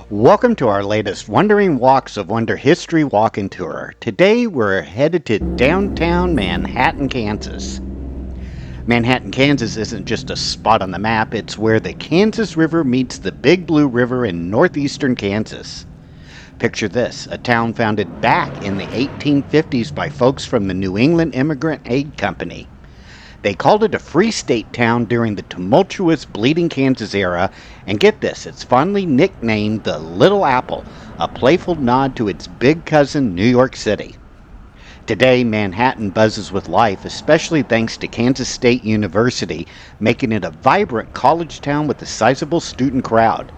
Welcome to our latest Wandering Walks of Wonder History Walk-in Tour. Today we're headed to downtown Manhattan, Kansas. Manhattan, Kansas isn't just a spot on the map, it's where the Kansas River meets the Big Blue River in northeastern Kansas. Picture this, a town founded back in the 1850s by folks from the New England Immigrant Aid Company. They called it a free state town during the tumultuous Bleeding Kansas era, and get this, it's fondly nicknamed the Little Apple, a playful nod to its big cousin, New York City. Today, Manhattan buzzes with life, especially thanks to Kansas State University, making it a vibrant college town with a sizable student crowd.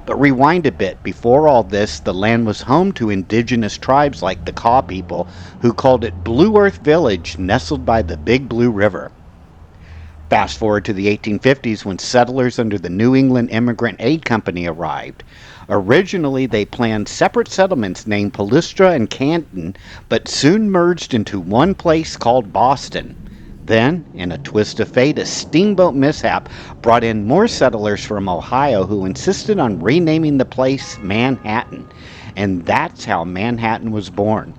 But rewind a bit, before all this, the land was home to indigenous tribes like the Kaw people, who called it Blue Earth Village, nestled by the Big Blue River. Fast forward to the 1850s when settlers under the New England Immigrant Aid Company arrived. Originally, they planned separate settlements named Pallistra and Canton, but soon merged into one place called Boston. Then, in a twist of fate, a steamboat mishap brought in more settlers from Ohio who insisted on renaming the place Manhattan. And that's how Manhattan was born.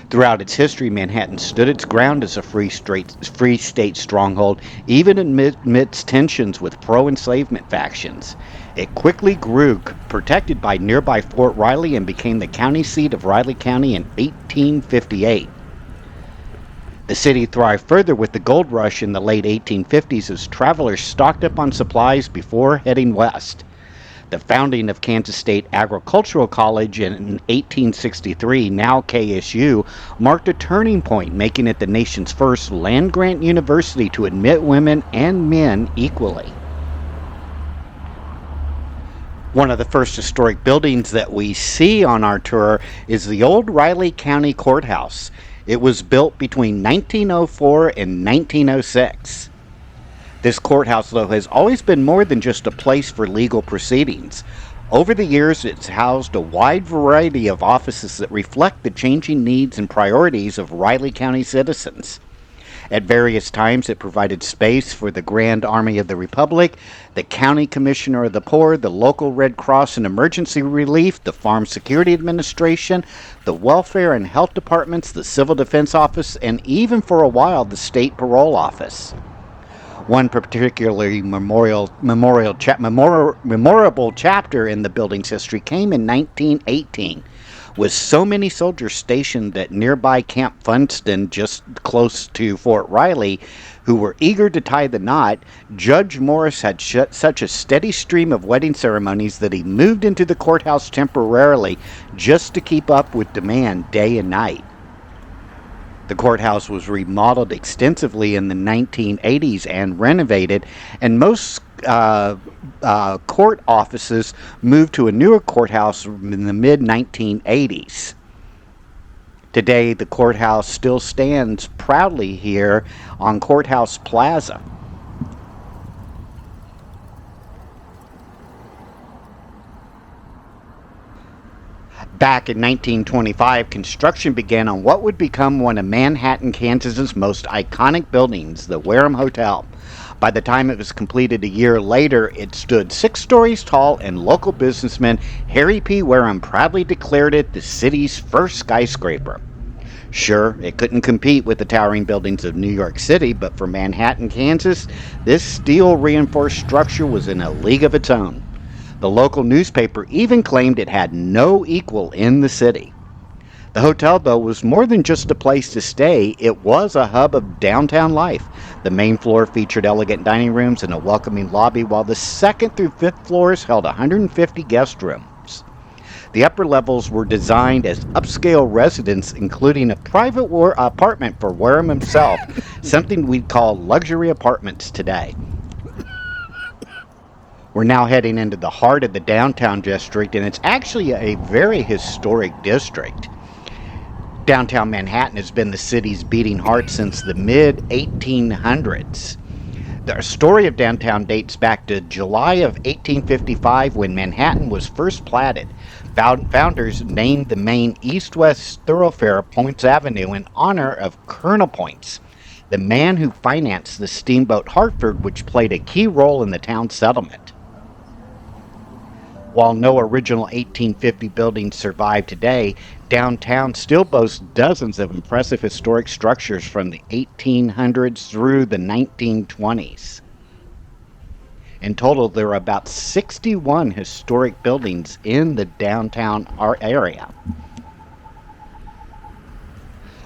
Throughout its history, Manhattan stood its ground as a free state stronghold, even amidst tensions with pro-enslavement factions. It quickly grew, protected by nearby Fort Riley, and became the county seat of Riley County in 1858. The city thrived further with the gold rush in the late 1850s as travelers stocked up on supplies before heading west. The founding of Kansas State Agricultural College in 1863, now KSU, marked a turning point, making it the nation's first land-grant university to admit women and men equally. One of the first historic buildings that we see on our tour is the old Riley County Courthouse. It was built between 1904 and 1906. This courthouse, though, has always been more than just a place for legal proceedings. Over the years, it's housed a wide variety of offices that reflect the changing needs and priorities of Riley County citizens. At various times, it provided space for the Grand Army of the Republic, the County Commissioner of the Poor, the local Red Cross and Emergency Relief, the Farm Security Administration, the Welfare and Health Departments, the Civil Defense Office, and even for a while, the State Parole Office. One particularly memorable chapter in the building's history came in 1918, with so many soldiers stationed at nearby Camp Funston, just close to Fort Riley, who were eager to tie the knot. Judge Morris had such a steady stream of wedding ceremonies that he moved into the courthouse temporarily just to keep up with demand day and night. The courthouse was remodeled extensively in the 1980s and renovated, and most court offices moved to a newer courthouse in the mid-1980s. Today, the courthouse still stands proudly here on Courthouse Plaza. Back in 1925, construction began on what would become one of Manhattan, Kansas's most iconic buildings, the Wearham Hotel. By the time it was completed a year later, it stood 6 stories tall, and local businessman Harry P. Wareham proudly declared it the city's first skyscraper. Sure, it couldn't compete with the towering buildings of New York City, but for Manhattan, Kansas, this steel-reinforced structure was in a league of its own. The local newspaper even claimed it had no equal in the city. The hotel, though, was more than just a place to stay. It was a hub of downtown life. The main floor featured elegant dining rooms and a welcoming lobby, while the 2nd through 5th floors held 150 guest rooms. The upper levels were designed as upscale residences, including a private apartment for Wareham himself, something we'd call luxury apartments today. We're now heading into the heart of the downtown district, and it's actually a very historic district. Downtown Manhattan has been the city's beating heart since the mid-1800s. The story of downtown dates back to July of 1855 when Manhattan was first platted. Founders named the main east-west thoroughfare Poyntz Avenue in honor of Colonel Poyntz, the man who financed the steamboat Hartford, which played a key role in the town's settlement. While no original 1850 buildings survive today, downtown still boasts dozens of impressive historic structures from the 1800s through the 1920s. In total, there are about 61 historic buildings in the downtown area.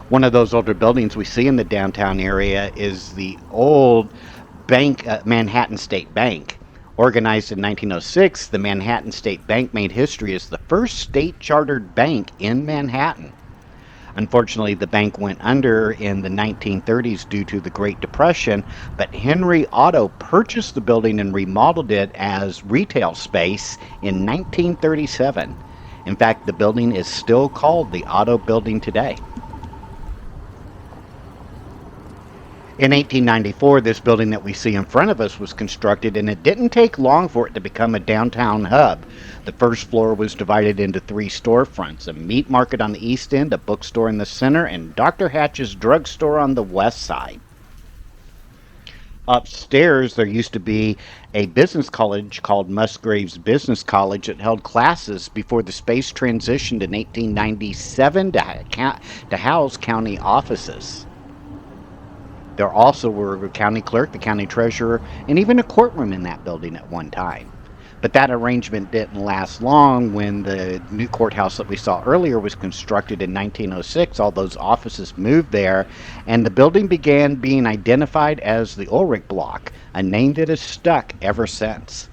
One of those older buildings we see in the downtown area is the old bank, Manhattan State Bank. Organized in 1906, the Manhattan State Bank made history as the first state chartered bank in Manhattan. Unfortunately, the bank went under in the 1930s due to the Great Depression, but Henry Otto purchased the building and remodeled it as retail space in 1937. In fact, the building is still called the Otto Building today. In 1894, this building that we see in front of us was constructed, and it didn't take long for it to become a downtown hub. The first floor was divided into three storefronts: a meat market on the east end, a bookstore in the center, and Dr. Hatch's drugstore on the west side. Upstairs, there used to be a business college called Musgrave's Business College that held classes before the space transitioned in 1897 to house county offices. There also were a county clerk, the county treasurer, and even a courtroom in that building at one time. But that arrangement didn't last long. When the new courthouse that we saw earlier was constructed in 1906, all those offices moved there, and the building began being identified as the Olri Block, a name that has stuck ever since.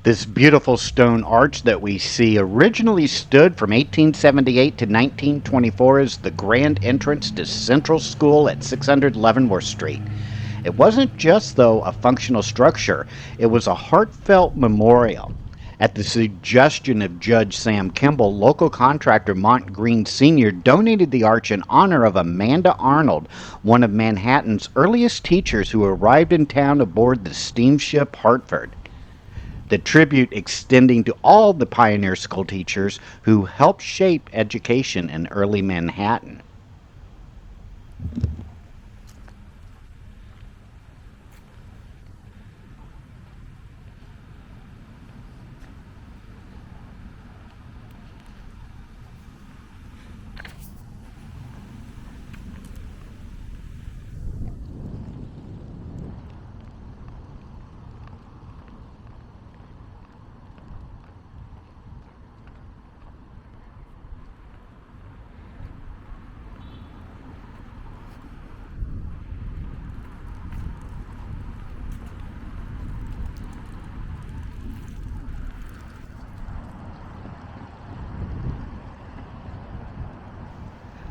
This beautiful stone arch that we see originally stood from 1878 to 1924 as the grand entrance to Central School at 600 Leavenworth Street. It wasn't just, though, a functional structure, it was a heartfelt memorial. At the suggestion of Judge Sam Kimball, local contractor Mont Green Sr. donated the arch in honor of Amanda Arnold, one of Manhattan's earliest teachers who arrived in town aboard the steamship Hartford. The tribute extending to all the pioneer school teachers who helped shape education in early Manhattan.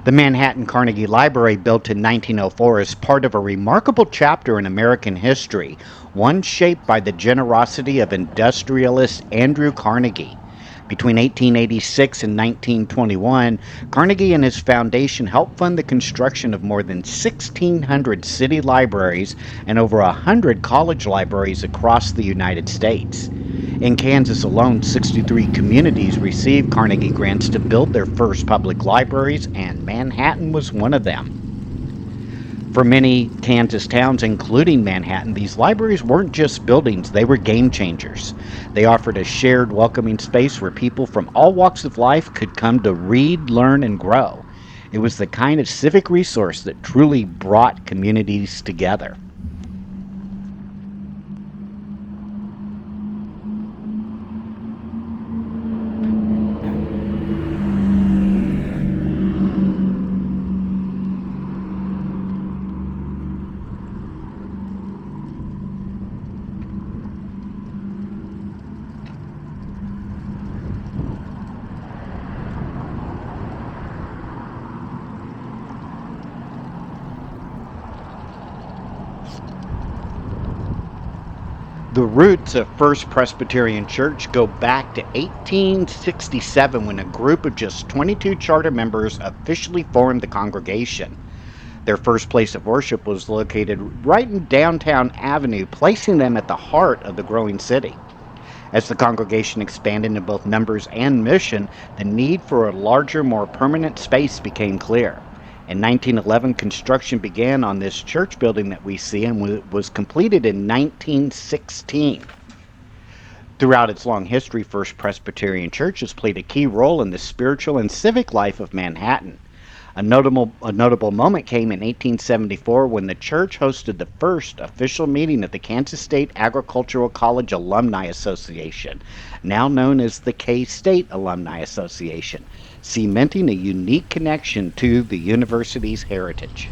The Manhattan Carnegie Library, built in 1904, is part of a remarkable chapter in American history, one shaped by the generosity of industrialist Andrew Carnegie. Between 1886 and 1921, Carnegie and his foundation helped fund the construction of more than 1,600 city libraries and over 100 college libraries across the United States. In Kansas alone, 63 communities received Carnegie grants to build their first public libraries, and Manhattan was one of them. For many Kansas towns, including Manhattan, these libraries weren't just buildings, they were game changers. They offered a shared, welcoming space where people from all walks of life could come to read, learn, and grow. It was the kind of civic resource that truly brought communities together. The roots of First Presbyterian Church go back to 1867, when a group of just 22 charter members officially formed the congregation. Their first place of worship was located right in downtown Avenue, placing them at the heart of the growing city. As the congregation expanded in both numbers and mission, the need for a larger, more permanent space became clear. In 1911, construction began on this church building that we see, and was completed in 1916. Throughout its long history, First Presbyterian Church has played a key role in the spiritual and civic life of Manhattan. A notable moment came in 1874, when the church hosted the first official meeting of the Kansas State Agricultural College Alumni Association, now known as the K-State Alumni Association, cementing a unique connection to the university's heritage.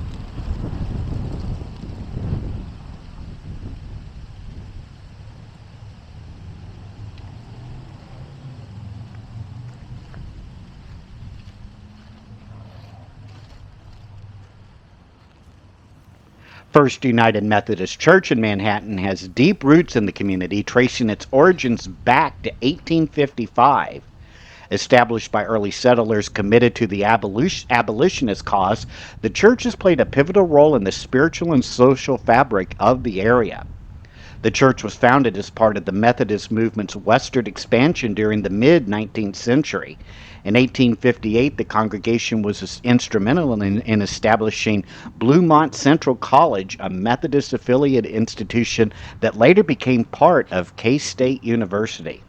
First United Methodist Church in Manhattan has deep roots in the community, tracing its origins back to 1855. Established by early settlers committed to the abolitionist cause, the church has played a pivotal role in the spiritual and social fabric of the area. The church was founded as part of the Methodist movement's westward expansion during the mid-19th century. In 1858, the congregation was instrumental in establishing Bluemont Central College, a Methodist affiliate institution that later became part of K-State University.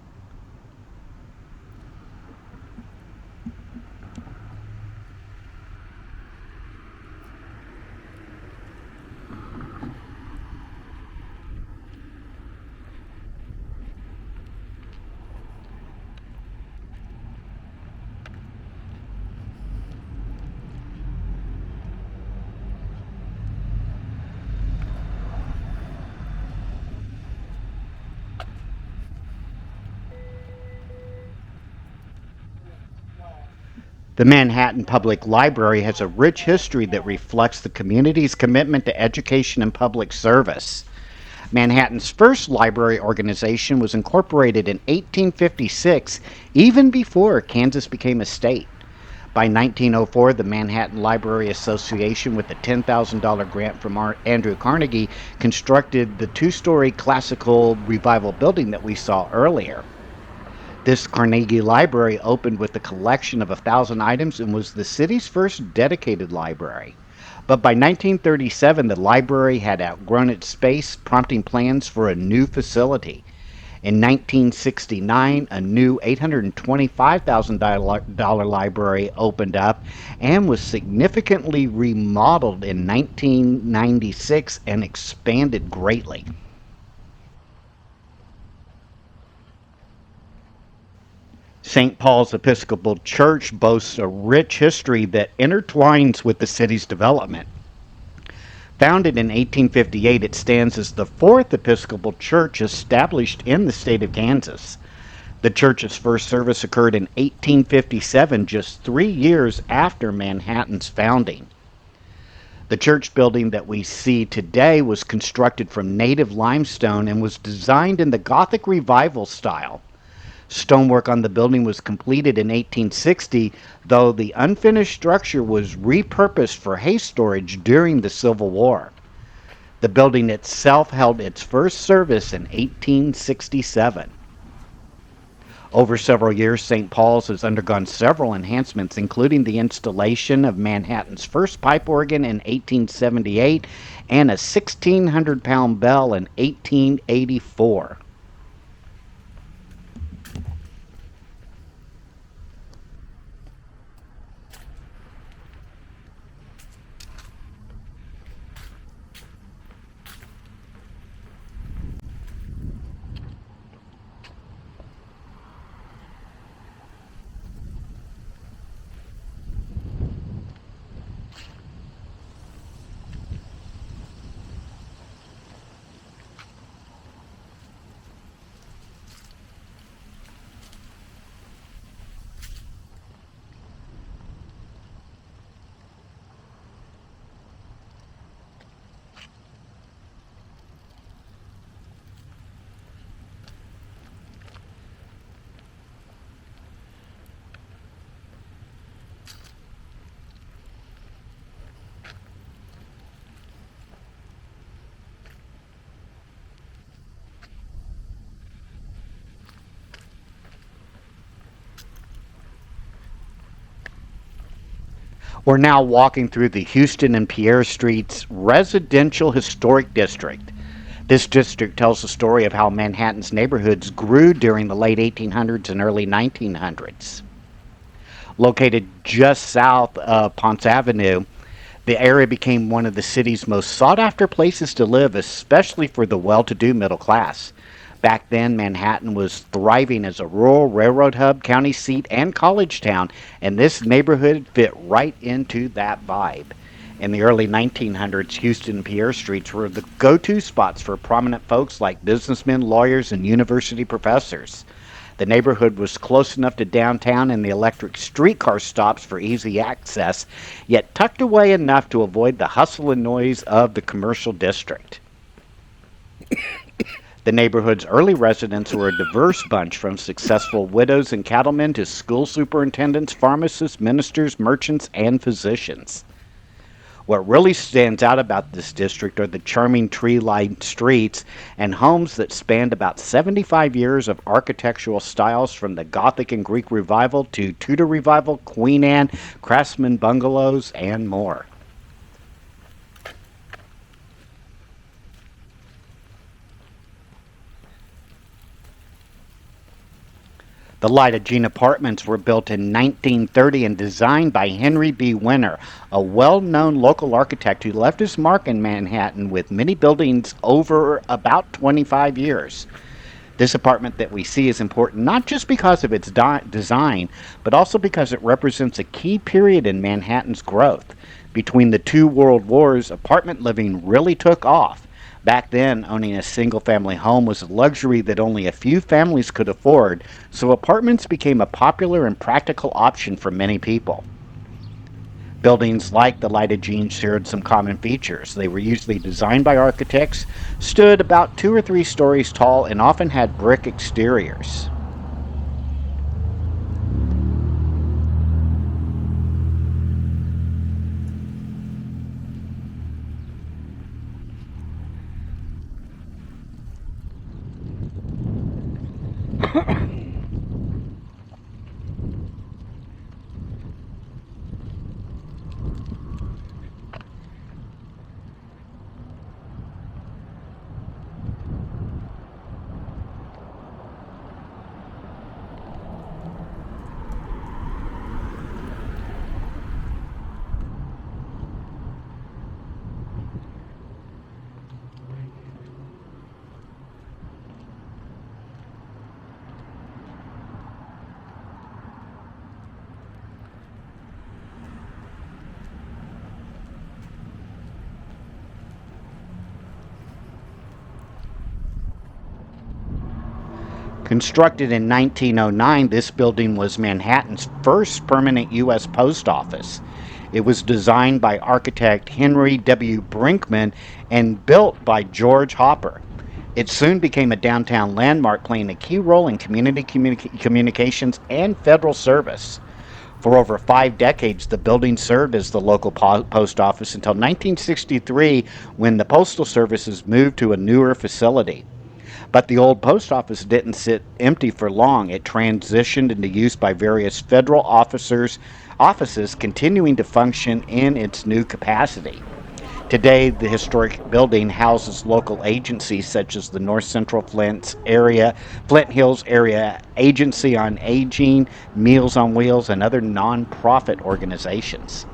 The Manhattan Public Library has a rich history that reflects the community's commitment to education and public service. Manhattan's first library organization was incorporated in 1856, even before Kansas became a state. By 1904, the Manhattan Library Association, with a $10,000 grant from Andrew Carnegie, constructed the two-story classical revival building that we saw earlier. This Carnegie Library opened with a collection of 1,000 items and was the city's first dedicated library. But by 1937, the library had outgrown its space, prompting plans for a new facility. In 1969, a new $825,000 library opened up and was significantly remodeled in 1996 and expanded greatly. St. Paul's Episcopal Church boasts a rich history that intertwines with the city's development. Founded in 1858, it stands as the fourth Episcopal church established in the state of Kansas. The church's first service occurred in 1857, just 3 years after Manhattan's founding. The church building that we see today was constructed from native limestone and was designed in the Gothic Revival style. Stonework on the building was completed in 1860, though the unfinished structure was repurposed for hay storage during the Civil War. The building itself held its first service in 1867. Over several years, St. Paul's has undergone several enhancements, including the installation of Manhattan's first pipe organ in 1878 and a 1,600-pound bell in 1884. We're now walking through the Houston and Pierre Streets Residential Historic District. This district tells the story of how Manhattan's neighborhoods grew during the late 1800s and early 1900s. Located just south of Poyntz Avenue, the area became one of the city's most sought-after places to live, especially for the well-to-do middle class. Back then, Manhattan was thriving as a rural railroad hub, county seat, and college town, and this neighborhood fit right into that vibe. In the early 1900s, Houston and Pierre Streets were the go-to spots for prominent folks like businessmen, lawyers, and university professors. The neighborhood was close enough to downtown and the electric streetcar stops for easy access, yet tucked away enough to avoid the hustle and noise of the commercial district. The neighborhood's early residents were a diverse bunch, from successful widows and cattlemen to school superintendents, pharmacists, ministers, merchants, and physicians. What really stands out about this district are the charming tree-lined streets and homes that spanned about 75 years of architectural styles, from the Gothic and Greek Revival to Tudor Revival, Queen Anne, Craftsman bungalows, and more. The Lida Jean Apartments were built in 1930 and designed by Henry B. Winter, a well-known local architect who left his mark in Manhattan with many buildings over about 25 years. This apartment that we see is important not just because of its design, but also because it represents a key period in Manhattan's growth. Between the two world wars, apartment living really took off. Back then, owning a single-family home was a luxury that only a few families could afford, so apartments became a popular and practical option for many people. Buildings like the Lighted Jeans shared some common features. They were usually designed by architects, stood about 2 or 3 stories tall, and often had brick exteriors. Constructed in 1909, this building was Manhattan's first permanent U.S. post office. It was designed by architect Henry W. Brinkman and built by George Hopper. It soon became a downtown landmark, playing a key role in community communications and federal service. For over 5 decades, the building served as the local post office until 1963, when the Postal Services moved to a newer facility. But the old post office didn't sit empty for long. It transitioned into use by various federal offices, continuing to function in its new capacity. Today, the historic building houses local agencies such as the North Central Flint Hills Area Agency on Aging, Meals on Wheels, and other nonprofit organizations.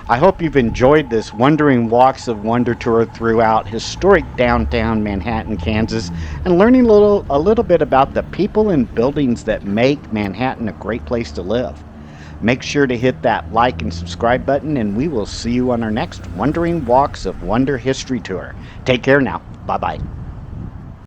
I hope you've enjoyed this Wandering Walks of Wonder tour throughout historic downtown Manhattan, Kansas, and learning a little bit about the people and buildings that make Manhattan a great place to live. Make sure to hit that like and subscribe button, and we will see you on our next Wandering Walks of Wonder history tour. Take care now. Bye-bye.